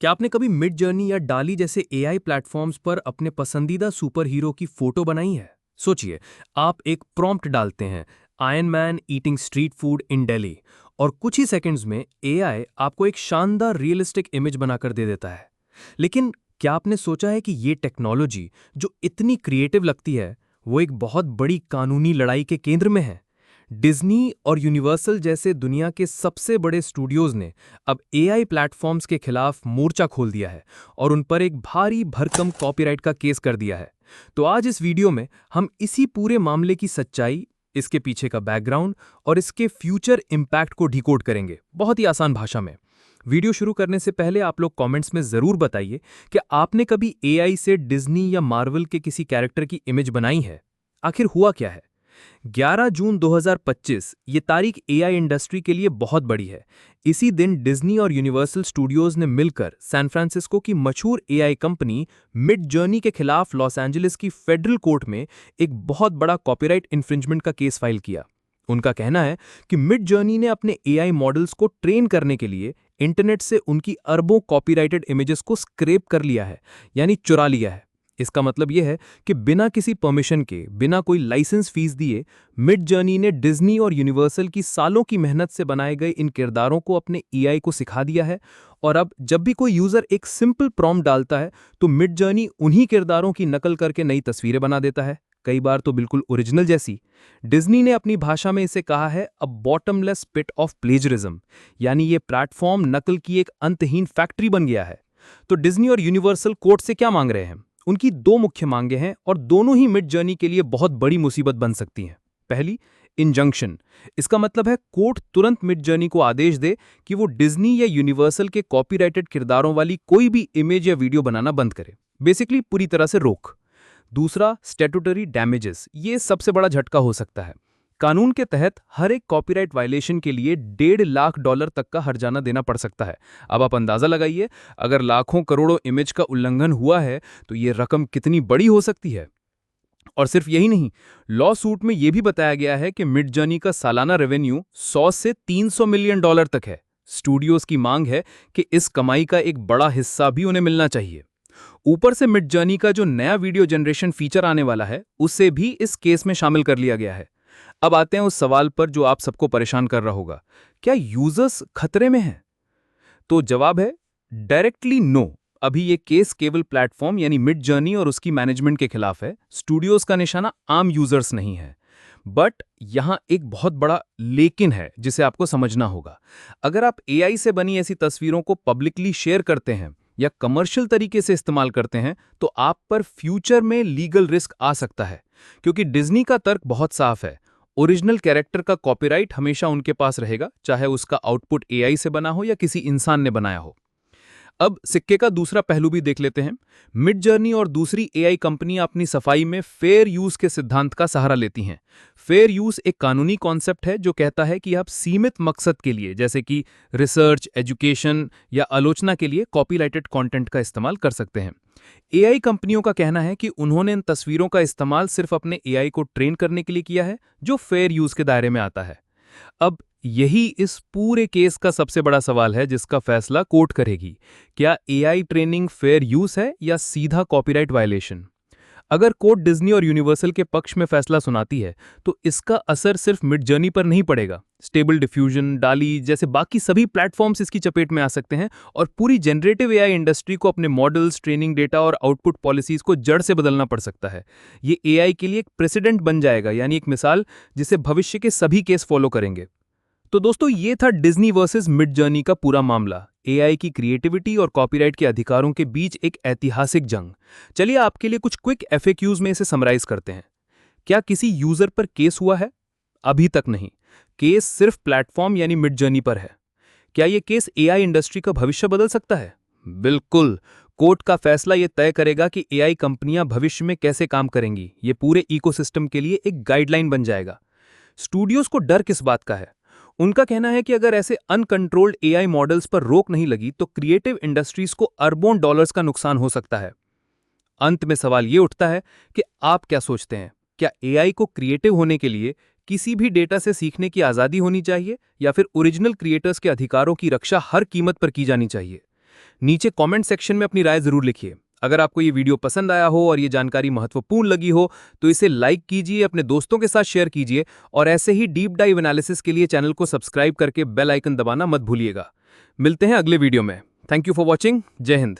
क्या आपने कभी मिड जर्नी या डाली जैसे एआई प्लेटफॉर्म्स पर अपने पसंदीदा सुपर हीरो की फोटो बनाई है? सोचिए, आप एक प्रॉम्प्ट डालते हैं, iron man eating street food in Delhi, और कुछ ही सेकंड्स में एआई आपको एक शानदार रियलिस्टिक इमेज बनाकर दे देता है। लेकिन क्या आपने सोचा है कि ये टेक्नोलॉजी जो इतनी क्रिएटिव लगती है, वो एक बहुत बड़ी कानूनी लड़ाई के केंद्र में है? डिज्नी और यूनिवर्सल जैसे दुनिया के सबसे बड़े स्टूडियोज ने अब एआई प्लेटफॉर्म्स के खिलाफ मोर्चा खोल दिया है और उन पर एक भारी भरकम कॉपीराइट का केस कर दिया है। तो आज इस वीडियो में हम इसी पूरे मामले की सच्चाई, इसके पीछे का बैकग्राउंड और इसके फ्यूचर इम्पैक्ट को डिकोड करेंगे, बहुत ही आसान भाषा में। वीडियो शुरू करने से पहले आप लोग कमेंट्स में जरूर बताइए कि आपने कभी एआई से डिज्नी या मार्वल के किसी कैरेक्टर की इमेज बनाई है। आखिर हुआ क्या है? 11 जून 2025 ये तारीख एआई इंडस्ट्री के लिए बहुत बड़ी है। इसी दिन डिज्नी और यूनिवर्सल स्टूडियोज ने मिलकर सैन फ्रांसिस्को की मशहूर एआई कंपनी मिड जर्नी के खिलाफ लॉस एंजलिस की फेडरल कोर्ट में एक बहुत बड़ा कॉपीराइट इंफ्रिंजमेंट का केस फाइल किया। उनका कहना है कि मिड जर्नी ने अपने एआई मॉडल्स को ट्रेन करने के लिए इंटरनेट से उनकी अरबों कॉपीराइटेड इमेजेस को स्क्रैप कर लिया है, यानी चुरा लिया है। इसका मतलब यह है कि बिना किसी परमिशन के, बिना कोई लाइसेंस फीस दिए, मिड जर्नी ने डिज्नी और यूनिवर्सल की सालों की मेहनत से बनाए गए इन किरदारों को अपने एआई को सिखा दिया है। और अब जब भी कोई यूजर एक सिंपल प्रॉम्प्ट डालता है तो मिड जर्नी उन्हीं किरदारों की नकल करके नई तस्वीरें बना देता है, कई बार तो बिल्कुल ओरिजिनल जैसी। डिज्नी ने अपनी भाषा में इसे कहा है अ बॉटमलेस पिट ऑफ प्लेजरिज्म, यानी ये प्लेटफॉर्म नकल की एक अंतहीन फैक्ट्री बन गया है। तो डिज्नी और यूनिवर्सल कोर्ट से क्या मांग रहे हैं? उनकी दो मुख्य मांगे हैं और दोनों ही मिड जर्नी के लिए बहुत बड़ी मुसीबत बन सकती हैं। पहली, इंजंक्शन। इसका मतलब है कोर्ट तुरंत मिड जर्नी को आदेश दे कि वो डिज्नी या यूनिवर्सल के कॉपीराइटेड किरदारों वाली कोई भी इमेज या वीडियो बनाना बंद करे, बेसिकली पूरी तरह से रोक। दूसरा, स्टैट्यूटरी डैमेजेस। ये सबसे बड़ा झटका हो सकता है। कानून के तहत हर एक कॉपीराइट वायलेशन के लिए $1.5 लाख तक का हर्जाना देना पड़ सकता है। अब आप अंदाजा लगाइए, अगर लाखों करोड़ों इमेज का उल्लंघन हुआ है तो ये रकम कितनी बड़ी हो सकती है। और सिर्फ यही नहीं, लॉ सूट में यह भी बताया गया है कि मिड जर्नी का सालाना रेवेन्यू 100 से $300 मिलियन तक है। स्टूडियोज की मांग है कि इस कमाई का एक बड़ा हिस्सा भी उन्हें मिलना चाहिए। ऊपर से मिड जर्नी का जो नया वीडियो जनरेशन फीचर आने वाला है, उसे भी इस केस में शामिल कर लिया गया है। अब आते हैं उस सवाल पर जो आप सबको परेशान कर रहा होगा, क्या यूजर्स खतरे में हैं? तो जवाब है डायरेक्टली नो। अभी ये केस केवल प्लेटफॉर्म यानी मिड जर्नी और उसकी मैनेजमेंट के खिलाफ है। स्टूडियोज का निशाना आम यूजर्स नहीं है। बट यहां एक बहुत बड़ा लेकिन है जिसे आपको समझना होगा। अगर आप एआई से बनी ऐसी तस्वीरों को पब्लिकली शेयर करते हैं या कमर्शियल तरीके से इस्तेमाल करते हैं तो आप पर फ्यूचर में लीगल रिस्क आ सकता है। क्योंकि डिज्नी का तर्क बहुत साफ है, ओरिजिनल कैरेक्टर का कॉपीराइट हमेशा उनके पास रहेगा, चाहे उसका आउटपुट एआई से बना हो या किसी इंसान ने बनाया हो। अब सिक्के का दूसरा पहलू भी देख लेते हैं। मिड जर्नी और दूसरी एआई कंपनियां अपनी सफाई में फेयर यूज के सिद्धांत का सहारा लेती हैं। फेयर यूज एक कानूनी कॉन्सेप्ट है जो कहता है कि आप सीमित मकसद के लिए, जैसे कि रिसर्च, एजुकेशन या आलोचना के लिए कॉपीराइटेड कंटेंट का इस्तेमाल कर सकते हैं। एआई कंपनियों का कहना है कि उन्होंने इन तस्वीरों का इस्तेमाल सिर्फ अपने एआई को ट्रेन करने के लिए किया है, जो फेयर यूज के दायरे में आता है। अब यही इस पूरे केस का सबसे बड़ा सवाल है जिसका फैसला कोर्ट करेगी। क्या एआई ट्रेनिंग फेयर यूज है या सीधा कॉपीराइट वायलेशन? अगर कोर्ट डिज्नी और यूनिवर्सल के पक्ष में फैसला सुनाती है तो इसका असर सिर्फ मिड जर्नी पर नहीं पड़ेगा। स्टेबल डिफ्यूजन, डाली जैसे बाकी सभी प्लेटफॉर्म्स इसकी चपेट में आ सकते हैं और पूरी जनरेटिव एआई इंडस्ट्री को अपने मॉडल्स, ट्रेनिंग डेटा और आउटपुट पॉलिसीज को जड़ से बदलना पड़ सकता है। ये एआई के लिए एक प्रेसिडेंट बन जाएगा, यानी एक मिसाल जिसे भविष्य के सभी केस फॉलो करेंगे। तो दोस्तों, ये था डिज्नी वर्सेस मिड जर्नी का पूरा मामला। एआई की क्रिएटिविटी और कॉपीराइट के अधिकारों के बीच एक ऐतिहासिक जंग। चलिए आपके लिए कुछ क्विक एफएक्यूज में इसे समराइज करते हैं। क्या किसी यूजर पर केस हुआ है? अभी तक नहीं। केस सिर्फ प्लेटफॉर्म यानी मिड जर्नी पर है। क्या यह केस एआई इंडस्ट्री का भविष्य बदल सकता है? बिल्कुल। कोर्ट का फैसला यह तय करेगा कि एआई कंपनियां भविष्य में कैसे काम करेंगी। ये पूरे इकोसिस्टम के लिए एक गाइडलाइन बन जाएगा। स्टूडियोज को डर किस बात का है? उनका कहना है कि अगर ऐसे अनकंट्रोल्ड एआई मॉडल्स पर रोक नहीं लगी तो क्रिएटिव इंडस्ट्रीज को अरबों डॉलर्स का नुकसान हो सकता है। अंत में सवाल यह उठता है कि आप क्या सोचते हैं? क्या एआई को क्रिएटिव होने के लिए किसी भी डेटा से सीखने की आजादी होनी चाहिए या फिर ओरिजिनल क्रिएटर्स के अधिकारों की रक्षा हर कीमत पर की जानी चाहिए? नीचे कमेंट सेक्शन में अपनी राय जरूर लिखिए। अगर आपको ये वीडियो पसंद आया हो और ये जानकारी महत्वपूर्ण लगी हो तो इसे लाइक कीजिए, अपने दोस्तों के साथ शेयर कीजिए और ऐसे ही डीप डाइव एनालिसिस के लिए चैनल को सब्सक्राइब करके बेल आइकन दबाना मत भूलिएगा। मिलते हैं अगले वीडियो में। Thank you for watching. जय हिंद।